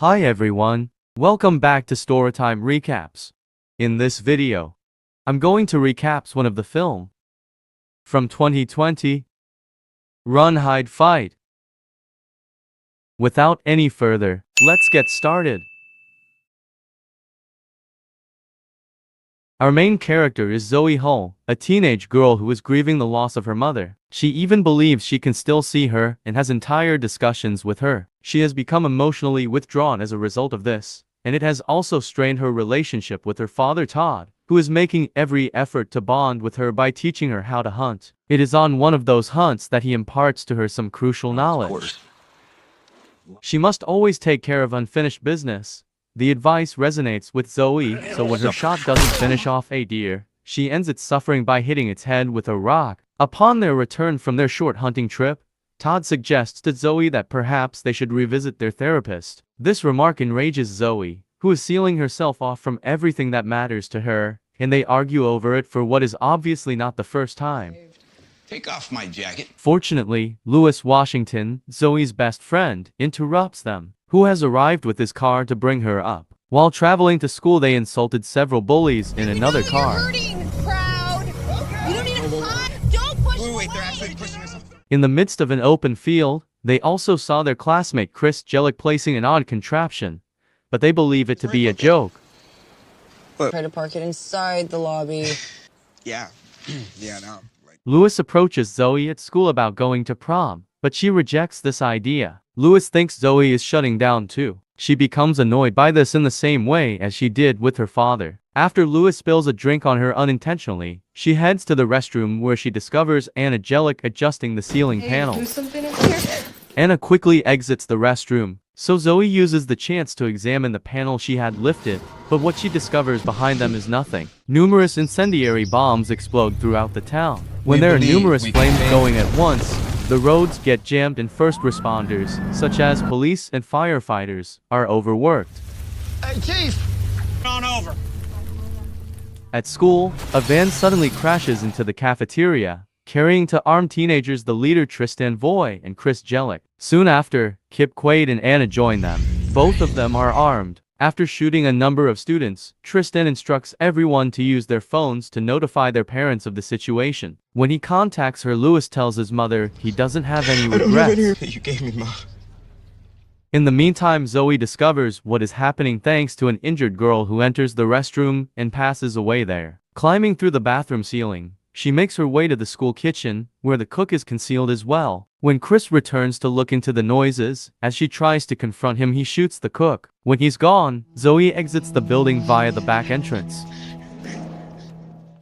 Hi everyone, welcome back to Storytime Recaps. In this video, I'm going to recap one of the film from 2020, Run Hide Fight. Without any further, let's get started. Our main character is Zoe Hull, a teenage girl who is grieving the loss of her mother. She even believes she can still see her and has entire discussions with her. She has become emotionally withdrawn as a result of this, and it has also strained her relationship with her father Todd, who is making every effort to bond with her by teaching her how to hunt. It is on one of those hunts that he imparts to her some crucial knowledge. She must always take care of unfinished business. The advice resonates with Zoe, so when her shot doesn't finish off a deer, she ends its suffering by hitting its head with a rock. Upon their return from their short hunting trip, Todd suggests to Zoe that perhaps they should revisit their therapist. This remark enrages Zoe, who is sealing herself off from everything that matters to her, and they argue over it for what is obviously not the first time. Take off my jacket. Fortunately, Lewis Washington, Zoe's best friend, interrupts them, who has arrived with his car to bring her up. While traveling to school, they insulted several bullies in another car. You're hurting, crowd. You don't need to hide. Don't push Wait, they're actually pushing us. In the midst of an open field, they also saw their classmate Chris Jellick placing an odd contraption, but they believe it to be a joke. Try to park it inside the lobby. Yeah. Yeah, no. Lewis approaches Zoe at school about going to prom, but she rejects this idea. Lewis thinks Zoe is shutting down too. She becomes annoyed by this in the same way as she did with her father. After Lewis spills a drink on her unintentionally, she heads to the restroom where she discovers Anna Jellick adjusting the ceiling panels. Anna quickly exits the restroom, so Zoe uses the chance to examine the panel she had lifted, but what she discovers behind them is nothing. Numerous incendiary bombs explode throughout the town. When there are numerous flames going at once, the roads get jammed and first responders, such as police and firefighters, are overworked. Hey, Chief! On over. At school, a van suddenly crashes into the cafeteria, carrying to armed teenagers the leader Tristan Voy and Chris Jellick. Soon after, Kip Quaid and Anna join them. Both of them are armed. After shooting a number of students, Tristan instructs everyone to use their phones to notify their parents of the situation. When he contacts her, Lewis tells his mother he doesn't have any regrets. You gave me, Mom. In the meantime, Zoe discovers what is happening thanks to an injured girl who enters the restroom and passes away there. Climbing through the bathroom ceiling, she makes her way to the school kitchen, where the cook is concealed as well. When Chris returns to look into the noises, as she tries to confront him, he shoots the cook. When he's gone, Zoe exits the building via the back entrance.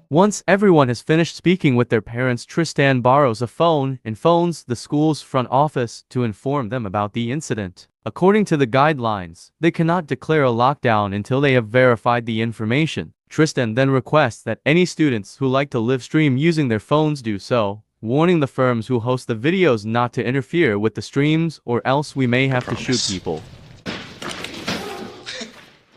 Once everyone has finished speaking with their parents, Tristan borrows a phone and phones the school's front office to inform them about the incident. According to the guidelines, they cannot declare a lockdown until they have verified the information. Tristan then requests that any students who like to live stream using their phones do so, warning the firms who host the videos not to interfere with the streams or else we may have to shoot people.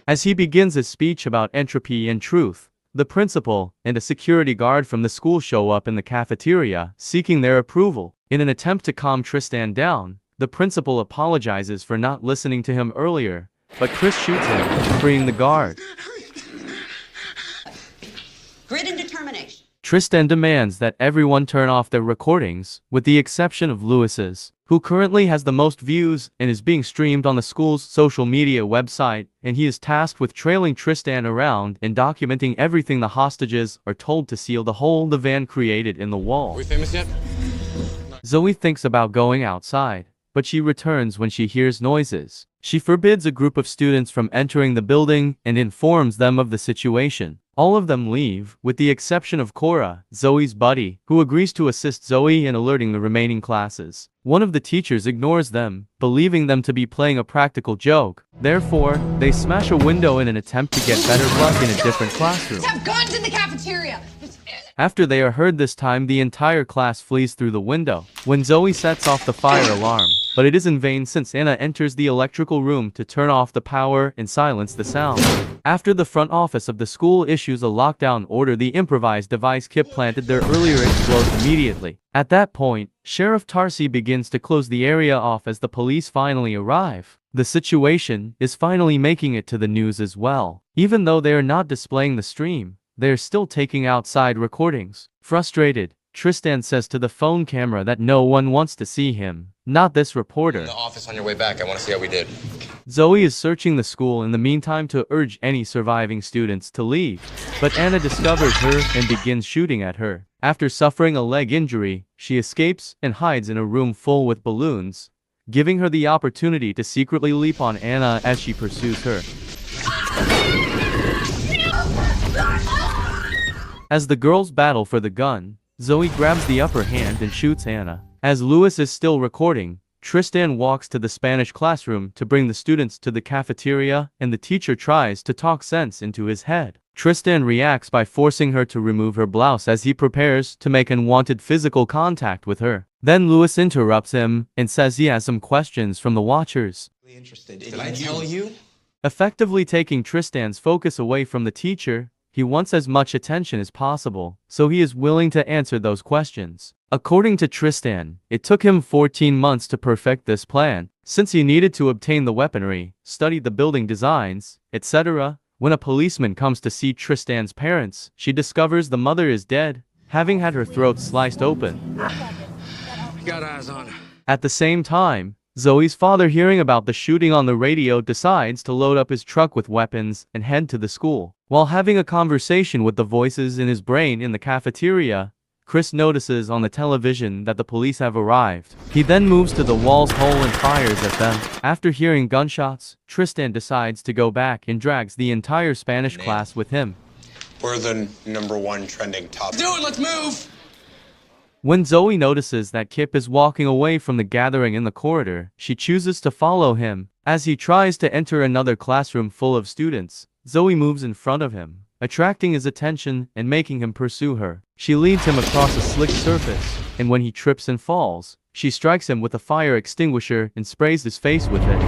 As he begins his speech about entropy and truth, the principal and a security guard from the school show up in the cafeteria, seeking their approval. In an attempt to calm Tristan down, the principal apologizes for not listening to him earlier, but Chris shoots him, freeing the guard. Grit and determination. Tristan demands that everyone turn off their recordings, with the exception of Lewis's, who currently has the most views and is being streamed on the school's social media website, and he is tasked with trailing Tristan around and documenting everything the hostages are told to seal the hole the van created in the wall. Are we famous yet? Zoe thinks about going outside, but she returns when she hears noises. She forbids a group of students from entering the building and informs them of the situation. All of them leave, with the exception of Cora, Zoe's buddy, who agrees to assist Zoe in alerting the remaining classes. One of the teachers ignores them, believing them to be playing a practical joke. Therefore, they smash a window in an attempt to get better luck in a different classroom. Have guns in the cafeteria. After they are heard this time, the entire class flees through the window. When Zoe sets off the fire alarm, but it is in vain since Anna enters the electrical room to turn off the power and silence the sound. After the front office of the school issues a lockdown order, the improvised device Kip planted there earlier explodes immediately. At that point, Sheriff Tarsi begins to close the area off as the police finally arrive. The situation is finally making it to the news as well. Even though they are not displaying the stream, they are still taking outside recordings. Frustrated, Tristan says to the phone camera that no one wants to see him, not this reporter. In the office on your way back, I want to see how we did. Zoe is searching the school in the meantime to urge any surviving students to leave, but Anna discovers her and begins shooting at her. After suffering a leg injury, she escapes and hides in a room full with balloons, giving her the opportunity to secretly leap on Anna as she pursues her. As the girls battle for the gun, Zoe grabs the upper hand and shoots Anna. As Louis is still recording, Tristan walks to the Spanish classroom to bring the students to the cafeteria, and the teacher tries to talk sense into his head. Tristan reacts by forcing her to remove her blouse as he prepares to make unwanted physical contact with her. Then Louis interrupts him and says he has some questions from the watchers. Did I tell you? Effectively taking Tristan's focus away from the teacher, he wants as much attention as possible, so he is willing to answer those questions. According to Tristan, it took him 14 months to perfect this plan, since he needed to obtain the weaponry, study the building designs, etc. When a policeman comes to see Tristan's parents, she discovers the mother is dead, having had her throat sliced open. Got eyes on her. At the same time, Zoe's father, hearing about the shooting on the radio, decides to load up his truck with weapons and head to the school. While having a conversation with the voices in his brain in the cafeteria, Chris notices on the television that the police have arrived. He then moves to the wall's hole and fires at them. After hearing gunshots, Tristan decides to go back and drags the entire Spanish class with him. We're the #1 trending topic. Do it, let's move! When Zoe notices that Kip is walking away from the gathering in the corridor, she chooses to follow him. As he tries to enter another classroom full of students, Zoe moves in front of him, attracting his attention and making him pursue her. She leads him across a slick surface, and when he trips and falls, she strikes him with a fire extinguisher and sprays his face with it.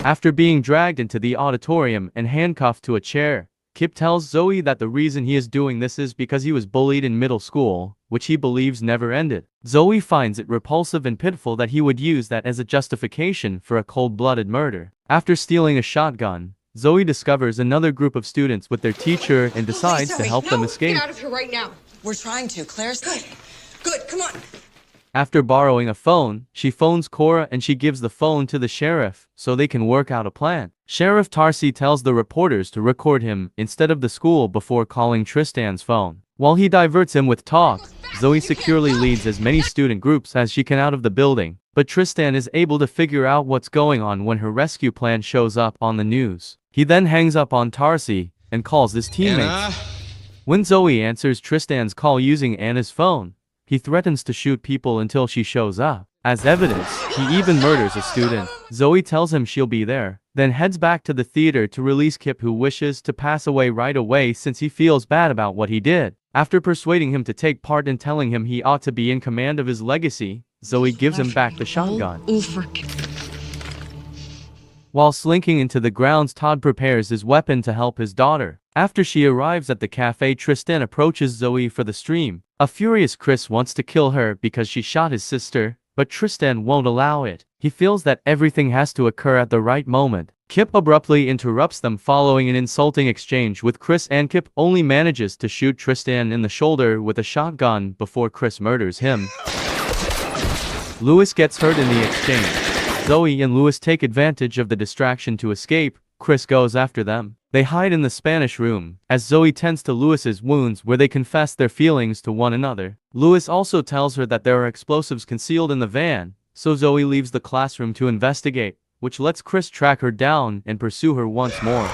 After being dragged into the auditorium and handcuffed to a chair, Kip tells Zoe that the reason he is doing this is because he was bullied in middle school, which he believes never ended. Zoe finds it repulsive and pitiful that he would use that as a justification for a cold-blooded murder. After stealing a shotgun, Zoe discovers another group of students with their teacher and decides to help them escape. Get out of here right now. We're trying to. Claire's good. Good, come on. After borrowing a phone, she phones Cora and she gives the phone to the sheriff so they can work out a plan. Sheriff Tarsi tells the reporters to record him instead of the school before calling Tristan's phone. While he diverts him with talk, Zoe securely leads as many student groups as she can out of the building, but Tristan is able to figure out what's going on when her rescue plan shows up on the news. He then hangs up on Tarsi and calls his teammates. Anna? When Zoe answers Tristan's call using Anna's phone, he threatens to shoot people until she shows up. As evidence, he even murders a student. Zoe tells him she'll be there, then heads back to the theater to release Kip, who wishes to pass away right away since he feels bad about what he did. After persuading him to take part and telling him he ought to be in command of his legacy, Zoe gives him back the shotgun. While slinking into the grounds, Todd prepares his weapon to help his daughter. After she arrives at the cafe, Tristan approaches Zoe for the stream. A furious Chris wants to kill her because she shot his sister, but Tristan won't allow it. He feels that everything has to occur at the right moment. Kip abruptly interrupts them following an insulting exchange with Chris, and Kip only manages to shoot Tristan in the shoulder with a shotgun before Chris murders him. Louis gets hurt in the exchange. Zoe and Louis take advantage of the distraction to escape. Chris goes after them. They hide in the Spanish room, as Zoe tends to Louis's wounds where they confess their feelings to one another. Louis also tells her that there are explosives concealed in the van, so Zoe leaves the classroom to investigate, which lets Chris track her down and pursue her once more.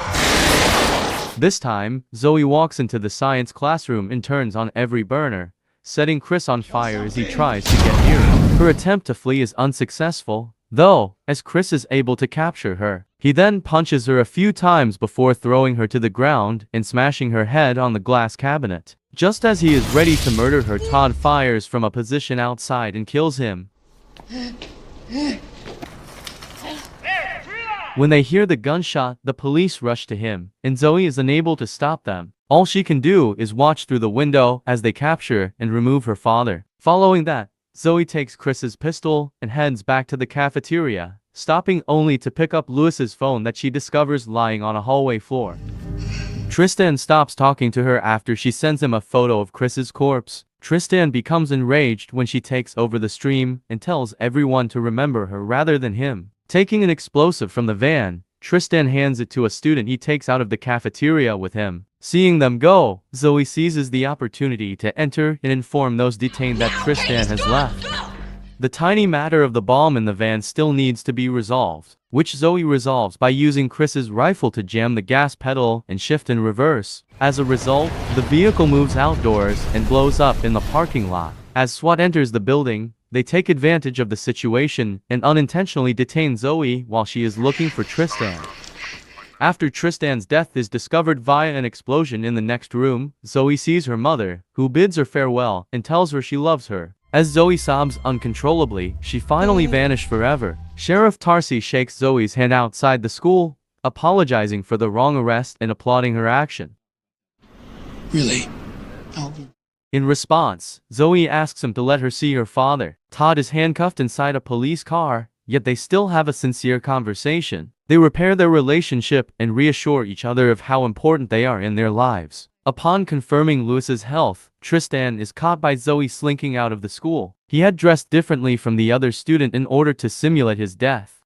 This time, Zoe walks into the science classroom and turns on every burner, setting Chris on fire as he tries to get near her. Her attempt to flee is unsuccessful, though, as Chris is able to capture her. He then punches her a few times before throwing her to the ground and smashing her head on the glass cabinet. Just as he is ready to murder her, Todd fires from a position outside and kills him. When they hear the gunshot, the police rush to him, and Zoe is unable to stop them. All she can do is watch through the window as they capture and remove her father. Following that, Zoe takes Chris's pistol and heads back to the cafeteria, stopping only to pick up Louis's phone that she discovers lying on a hallway floor. Tristan stops talking to her after she sends him a photo of Chris's corpse. Tristan becomes enraged when she takes over the stream and tells everyone to remember her rather than him. Taking an explosive from the van, Tristan hands it to a student he takes out of the cafeteria with him. Seeing them go, Zoe seizes the opportunity to enter and inform those detained that Tristan has left. The tiny matter of the bomb in the van still needs to be resolved, which Zoe resolves by using Chris's rifle to jam the gas pedal and shift in reverse. As a result, the vehicle moves outdoors and blows up in the parking lot. As SWAT enters the building, they take advantage of the situation and unintentionally detain Zoe while she is looking for Tristan. After Tristan's death is discovered via an explosion in the next room, Zoe sees her mother, who bids her farewell and tells her she loves her. As Zoe sobs uncontrollably, she finally vanished forever. Sheriff Tarsi shakes Zoe's hand outside the school, apologizing for the wrong arrest and applauding her action. Really? Oh. In response, Zoe asks him to let her see her father. Todd is handcuffed inside a police car, yet they still have a sincere conversation. They repair their relationship and reassure each other of how important they are in their lives. Upon confirming Louis's health, Tristan is caught by Zoe slinking out of the school. He had dressed differently from the other student in order to simulate his death.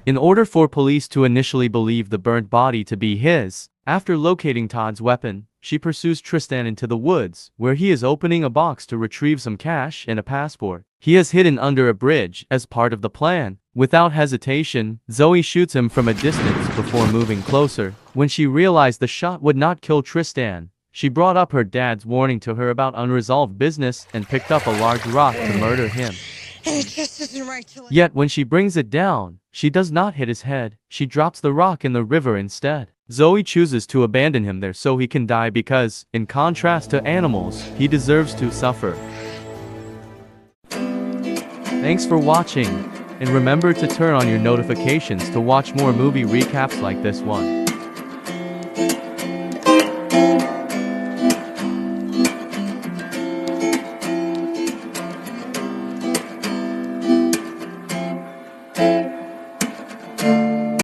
In order for police to initially believe the burnt body to be his, after locating Todd's weapon, she pursues Tristan into the woods, where he is opening a box to retrieve some cash and a passport. He is hidden under a bridge as part of the plan. Without hesitation, Zoe shoots him from a distance before moving closer. When she realized the shot would not kill Tristan, she brought up her dad's warning to her about unresolved business and picked up a large rock to murder him. And it just isn't right to let. Yet when she brings it down, she does not hit his head. She drops the rock in the river instead. Zoe chooses to abandon him there so he can die because, in contrast to animals, he deserves to suffer. Thanks for watching, and remember to turn on your notifications to watch more movie recaps like this one.